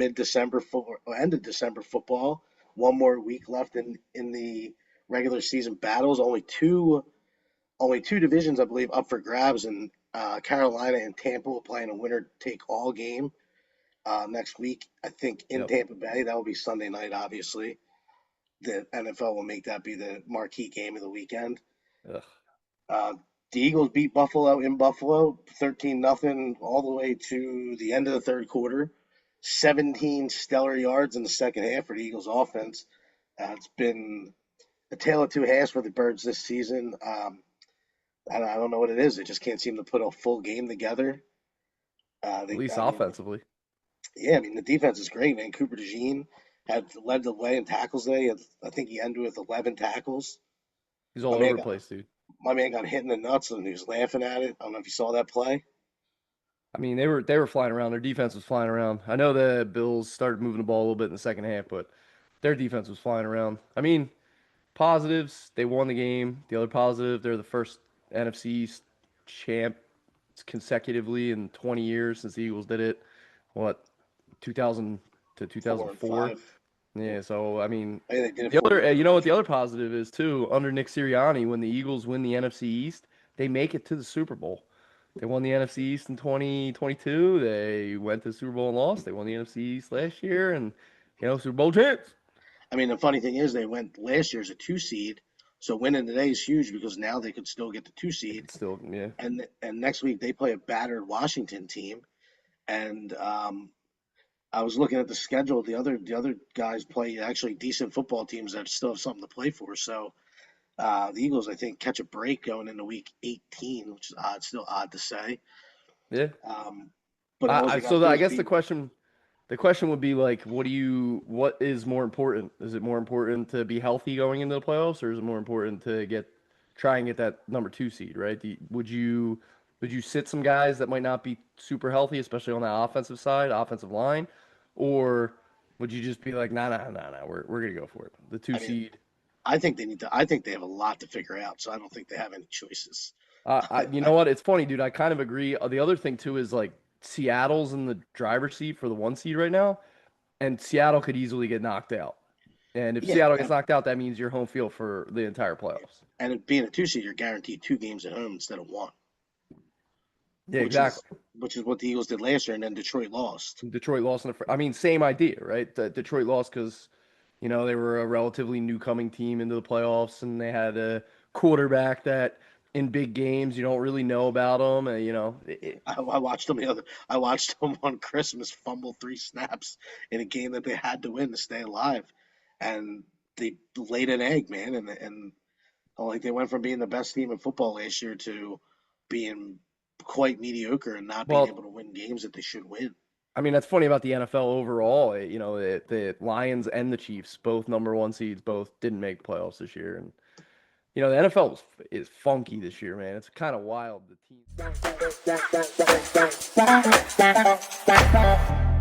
mid-December football, end of December football. One more week left in the regular season battles. Only two divisions, I believe, up for grabs, and Carolina and Tampa will play in a winner-take-all game next week. I think in Yep. Tampa Bay, that will be Sunday night. Obviously, the NFL will make that be the marquee game of the weekend. Ugh. Uh, the Eagles beat Buffalo in Buffalo, 13-0, all the way to the end of the third quarter. 17 stellar yards in the second half for the Eagles offense. It's been a tale of two halves for the Birds this season. I don't know what it is. They just can't seem to put a full game together. At least I mean, offensively. yeah, I mean the defense is great, man. Cooper DeJean had led the way in tackles today. I think he ended with 11 tackles. He's My all over man the got place, dude. my man got hit in the nuts and he was laughing at it. I don't know if you saw that play. I mean, they were flying around. Their defense was flying around. I know the Bills started moving the ball a little bit in the second half, but their defense was flying around. I mean, positives, they won the game. The other positive, they're the first NFC East champ consecutively in 20 years since the Eagles did it. What, 2000 to 2004? 4-5. Yeah, so I mean, I think they did it the for other, the you know what the other original. positive is too, under Nick Sirianni, when the Eagles win the NFC East, they make it to the Super Bowl. They won the NFC East in 2022. They went to the Super Bowl and lost. They won the NFC East last year and, Super Bowl champs. I mean, the funny thing is they went last year as a two seed, so winning today is huge because now they could still get the two They seed, could still, yeah. and next week they play a battered Washington team, and I was looking at the schedule. The other guys play actually decent football teams that still have something to play for. So the Eagles, I think, catch a break going into Week 18, which is odd, still odd to say. Yeah. Um, but all they got to I do is guess beat. the question would be like, what is more important? Is it more important to be healthy going into the playoffs, or is it more important to try and get that number two seed, right? Would you sit some guys that might not be super healthy, especially on that offensive side, offensive line, or would you just be like, nah, nah, nah, nah, we're gonna go for it, the two I mean, seed? I think they need to. I think they have a lot to figure out. So I don't think they have any choices. You I, know what? It's funny, dude. I kind of agree. The other thing too is like Seattle's in the driver's seat for the one seed right now, and Seattle could easily get knocked out. And if yeah, Seattle gets knocked out, that means you're home field for the entire playoffs. and it being a two seed, you're guaranteed two games at home instead of one, Yeah, which is exactly. which is what the Eagles did last year, and then Detroit lost. Detroit lost in the. I mean, same idea, right? Detroit lost because they were a relatively new coming team into the playoffs, and they had a quarterback that in big games you don't really know about them. And, I watched them the other. I watched them on Christmas fumble three snaps in a game that they had to win to stay alive, and they laid an egg, man. And like they went from being the best team in football last year to being quite mediocre and not being able well, to win games that they should win. I mean, that's funny about the NFL overall. The Lions and the Chiefs, both number one seeds, both didn't make playoffs this year. And, the NFL is funky this year, man. It's kind of wild. The team.